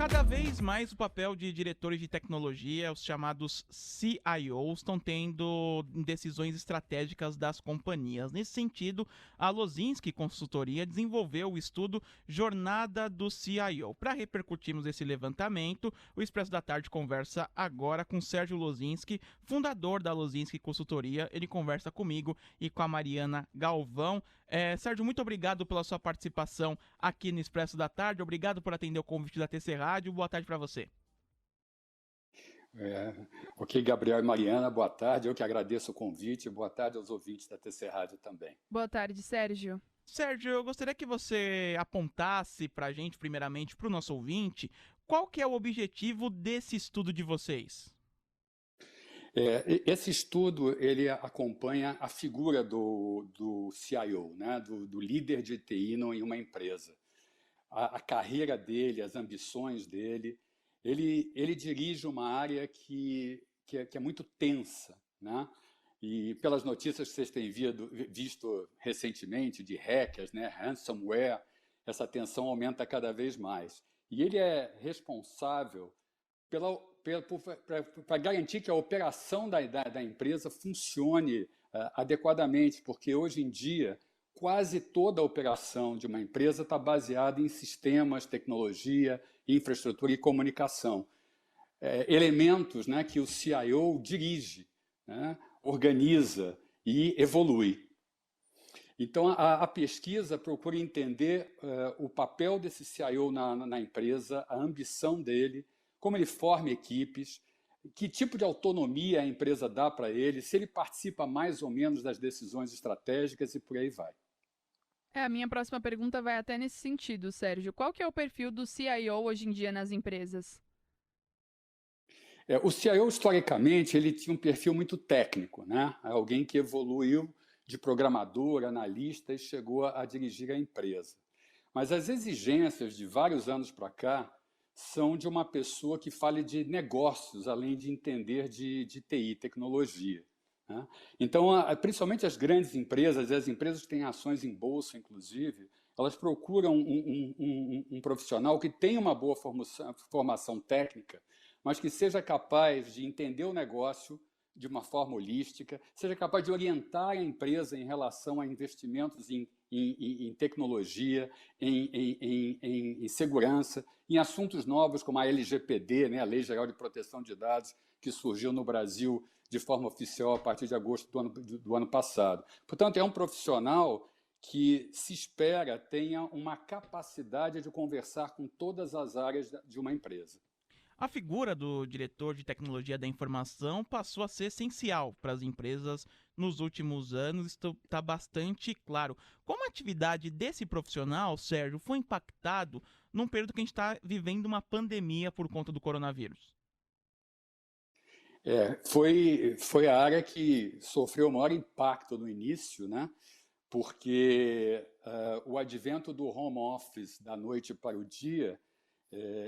Cada vez mais o papel de diretores de tecnologia, os chamados CIOs, estão tendo decisões estratégicas das companhias. Nesse sentido, a Lozinski Consultoria desenvolveu o estudo Jornada do CIO. Para repercutirmos esse levantamento, o Expresso da Tarde conversa agora com Sérgio Lozinski, fundador da Lozinski Consultoria. Ele conversa comigo e com a Mariana Galvão. Sérgio, muito obrigado pela sua participação aqui no Expresso da Tarde. Obrigado por atender o convite da TC Rádio. Boa tarde para você. Ok, Gabriel e Mariana, boa tarde. Eu que agradeço o convite. Boa tarde aos ouvintes da TC Rádio também. Boa tarde, Sérgio. Sérgio, eu gostaria que você apontasse para a gente, primeiramente, para o nosso ouvinte, qual que é o objetivo desse estudo de vocês? Esse estudo ele acompanha a figura do CIO, né? do líder de TI em uma empresa. A carreira dele, as ambições dele. Ele dirige uma área que é muito tensa, né? E pelas notícias que vocês têm visto recentemente de hackers, né? Ransomware, essa tensão aumenta cada vez mais. E ele é responsável para garantir que a operação da empresa funcione adequadamente, porque hoje em dia quase toda a operação de uma empresa está baseada em sistemas, tecnologia, infraestrutura e comunicação. Elementos, né, que o CIO dirige, né, organiza e evolui. Então, a pesquisa procura entender o papel desse CIO na empresa, a ambição dele, como ele forma equipes, que tipo de autonomia a empresa dá para ele, se ele participa mais ou menos das decisões estratégicas e por aí vai. A minha próxima pergunta vai até nesse sentido, Sérgio. Qual que é o perfil do CIO hoje em dia nas empresas? O CIO, historicamente, ele tinha um perfil muito técnico, né? Alguém que evoluiu de programador, analista e chegou a dirigir a empresa. Mas as exigências de vários anos para cá são de uma pessoa que fale de negócios, além de entender de TI, tecnologia. Né? Então, principalmente as grandes empresas, e as empresas que têm ações em bolsa, inclusive, elas procuram um profissional que tenha uma boa formação técnica, mas que seja capaz de entender o negócio de uma forma holística, seja capaz de orientar a empresa em relação a investimentos em tecnologia, em segurança, em assuntos novos como a LGPD, né, a Lei Geral de Proteção de Dados, que surgiu no Brasil de forma oficial a partir de agosto do ano passado. Portanto, é um profissional que se espera tenha uma capacidade de conversar com todas as áreas de uma empresa. A figura do diretor de tecnologia da informação passou a ser essencial para as empresas nos últimos anos, isso está bastante claro. Como a atividade desse profissional, Sérgio, foi impactado num período que a gente está vivendo uma pandemia por conta do coronavírus? Foi a área que sofreu o maior impacto no início, né? Porque o advento do home office da noite para o dia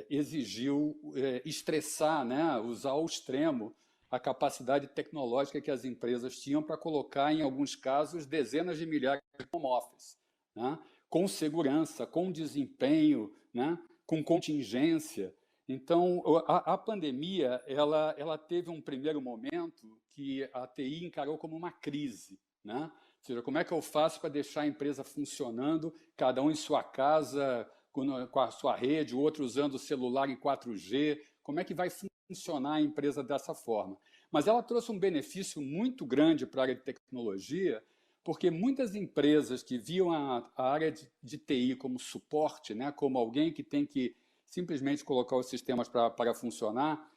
exigiu estressar, né? Usar ao extremo a capacidade tecnológica que as empresas tinham para colocar, em alguns casos, dezenas de milhares de home office, né? Com segurança, com desempenho, né? Com contingência. Então, a pandemia ela teve um primeiro momento que a TI encarou como uma crise, né? Ou seja, como é que eu faço para deixar a empresa funcionando, cada um em sua casa, com a sua rede, o outro usando o celular em 4G, como é que vai funcionar a empresa dessa forma? Mas ela trouxe um benefício muito grande para a área de tecnologia, porque muitas empresas que viam a área de TI como suporte, né, como alguém que tem que simplesmente colocar os sistemas para funcionar,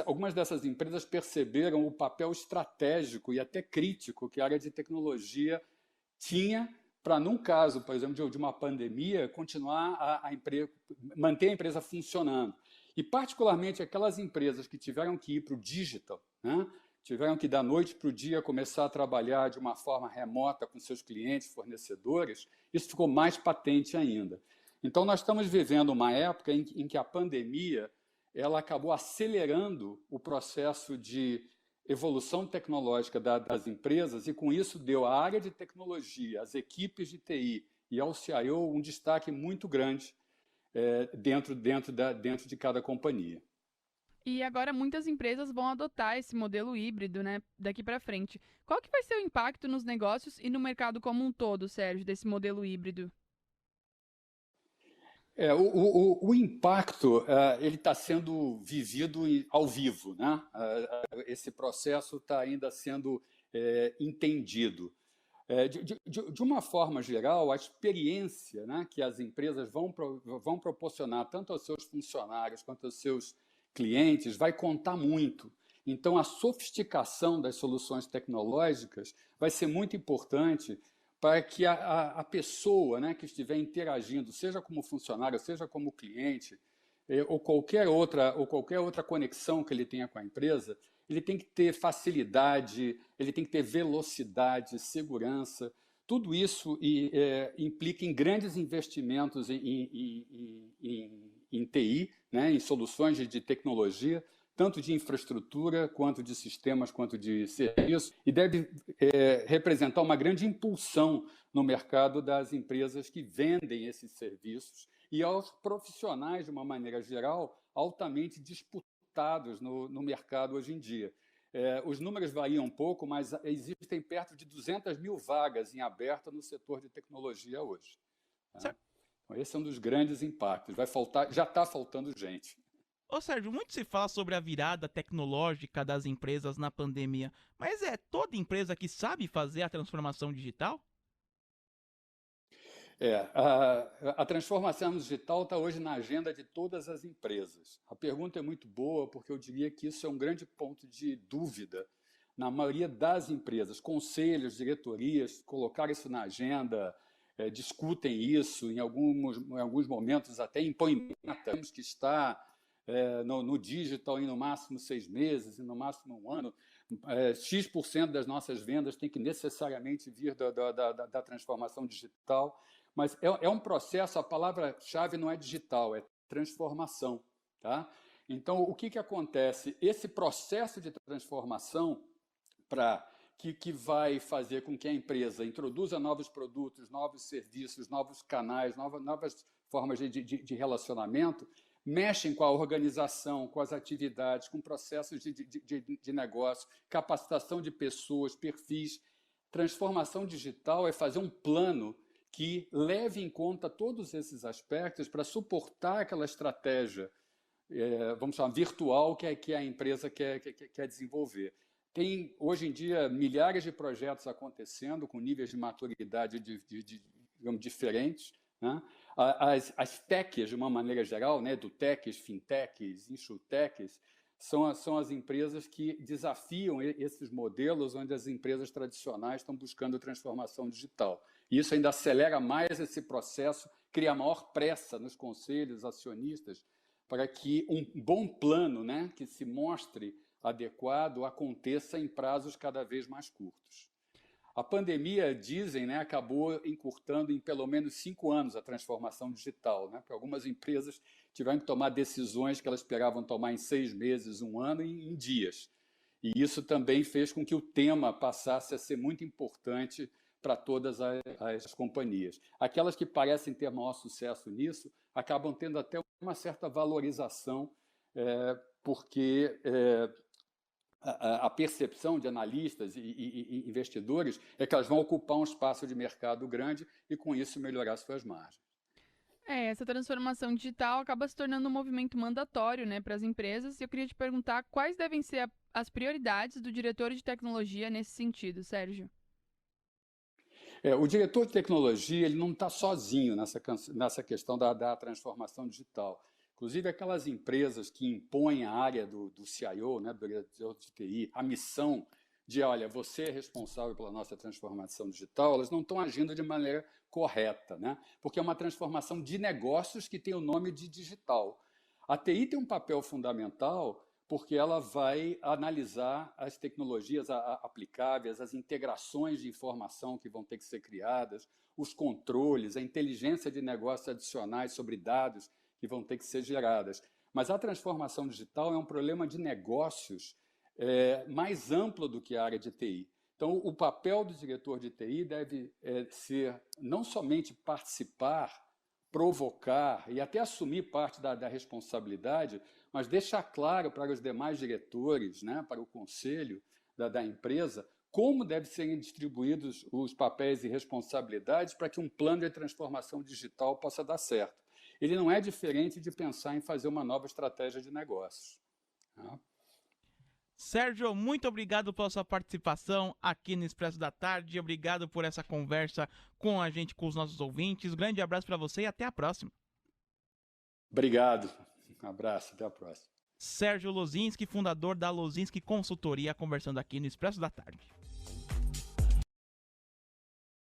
algumas dessas empresas perceberam o papel estratégico e até crítico que a área de tecnologia tinha para, num caso, por exemplo, de uma pandemia, continuar manter a empresa funcionando. E, particularmente, aquelas empresas que tiveram que ir para o digital, né? Tiveram que, da noite para o dia, começar a trabalhar de uma forma remota com seus clientes, fornecedores, isso ficou mais patente ainda. Então, nós estamos vivendo uma época em que a pandemia ela acabou acelerando o processo de evolução tecnológica das empresas e, com isso, deu à área de tecnologia, às equipes de TI e ao CIO um destaque muito grande dentro de cada companhia. E agora muitas empresas vão adotar esse modelo híbrido, né, daqui para frente. Qual que vai ser o impacto nos negócios e no mercado como um todo, Sérgio, desse modelo híbrido? O impacto ele está sendo vivido ao vivo, né? Esse processo está ainda sendo entendido. De uma forma geral, a experiência, né, que as empresas vão proporcionar tanto aos seus funcionários quanto aos seus clientes vai contar muito. Então, a sofisticação das soluções tecnológicas vai ser muito importante para que a pessoa, né, que estiver interagindo, seja como funcionário, seja como cliente, ou qualquer outra conexão que ele tenha com a empresa, ele tem que ter facilidade, ele tem que ter velocidade, segurança. Tudo isso implica em grandes investimentos em TI, né, em soluções de tecnologia, tanto de infraestrutura, quanto de sistemas, quanto de serviços, e deve representar uma grande impulsão no mercado das empresas que vendem esses serviços e aos profissionais, de uma maneira geral, altamente disputados no mercado hoje em dia. Os números variam um pouco, mas existem perto de 200 mil vagas em aberto no setor de tecnologia hoje. Tá? Então, esse é um dos grandes impactos. Já está faltando gente. Ô Sérgio, muito se fala sobre a virada tecnológica das empresas na pandemia, mas é toda empresa que sabe fazer a transformação digital? A transformação digital está hoje na agenda de todas as empresas. A pergunta é muito boa, porque eu diria que isso é um grande ponto de dúvida na maioria das empresas. Conselhos, diretorias colocaram isso na agenda, discutem isso, em alguns momentos até impõem meta. Temos que estar no digital em no máximo 6 meses, e no máximo 1 ano. X% das nossas vendas tem que necessariamente vir da transformação digital. Mas é um processo, a palavra-chave não é digital, é transformação. Tá? Então, o que acontece? Esse processo de transformação que vai fazer com que a empresa introduza novos produtos, novos serviços, novos canais, novas formas de relacionamento, mexem com a organização, com as atividades, com processos de negócio, capacitação de pessoas, perfis. Transformação digital é fazer um plano que leve em conta todos esses aspectos para suportar aquela estratégia, vamos chamar, virtual que a empresa quer desenvolver. Tem, hoje em dia, milhares de projetos acontecendo com níveis de maturidade digamos, diferentes. Né? As techs, de uma maneira geral, né, edutechs, fintechs, insurtechs, são as empresas que desafiam esses modelos onde as empresas tradicionais estão buscando transformação digital. E isso ainda acelera mais esse processo, cria maior pressa nos conselhos acionistas para que um bom plano, né, que se mostre adequado aconteça em prazos cada vez mais curtos. A pandemia, dizem, né, acabou encurtando em pelo menos 5 anos a transformação digital, né, porque algumas empresas tiveram que tomar decisões que elas esperavam tomar em 6 meses, 1 ano, em dias. E isso também fez com que o tema passasse a ser muito importante para todas as companhias. Aquelas que parecem ter maior sucesso nisso acabam tendo até uma certa valorização, porque a percepção de analistas e investidores é que elas vão ocupar um espaço de mercado grande e, com isso, melhorar suas margens. Essa transformação digital acaba se tornando um movimento mandatório, né, para as empresas. E eu queria te perguntar quais devem ser as prioridades do diretor de tecnologia nesse sentido, Sérgio. O diretor de tecnologia ele não está sozinho nessa questão da transformação digital. Inclusive, aquelas empresas que impõem a área do CIO, né, do diretor de TI, a missão de, olha, você é responsável pela nossa transformação digital, elas não estão agindo de maneira correta, né? Porque é uma transformação de negócios que tem o nome de digital. A TI tem um papel fundamental porque ela vai analisar as tecnologias aplicáveis, as integrações de informação que vão ter que ser criadas, os controles, a inteligência de negócios adicionais sobre dados que vão ter que ser geradas. Mas a transformação digital é um problema de negócios mais amplo do que a área de TI. Então, o papel do diretor de TI deve ser não somente participar provocar e até assumir parte da responsabilidade, mas deixar claro para os demais diretores, né, para o conselho da empresa, como devem ser distribuídos os papéis e responsabilidades para que um plano de transformação digital possa dar certo. Ele não é diferente de pensar em fazer uma nova estratégia de negócios. Tá? Sérgio, muito obrigado pela sua participação aqui no Expresso da Tarde. Obrigado por essa conversa com a gente, com os nossos ouvintes. Grande abraço para você e até a próxima. Obrigado. Um abraço, até a próxima. Sérgio Lozinski, fundador da Lozinski Consultoria, conversando aqui no Expresso da Tarde.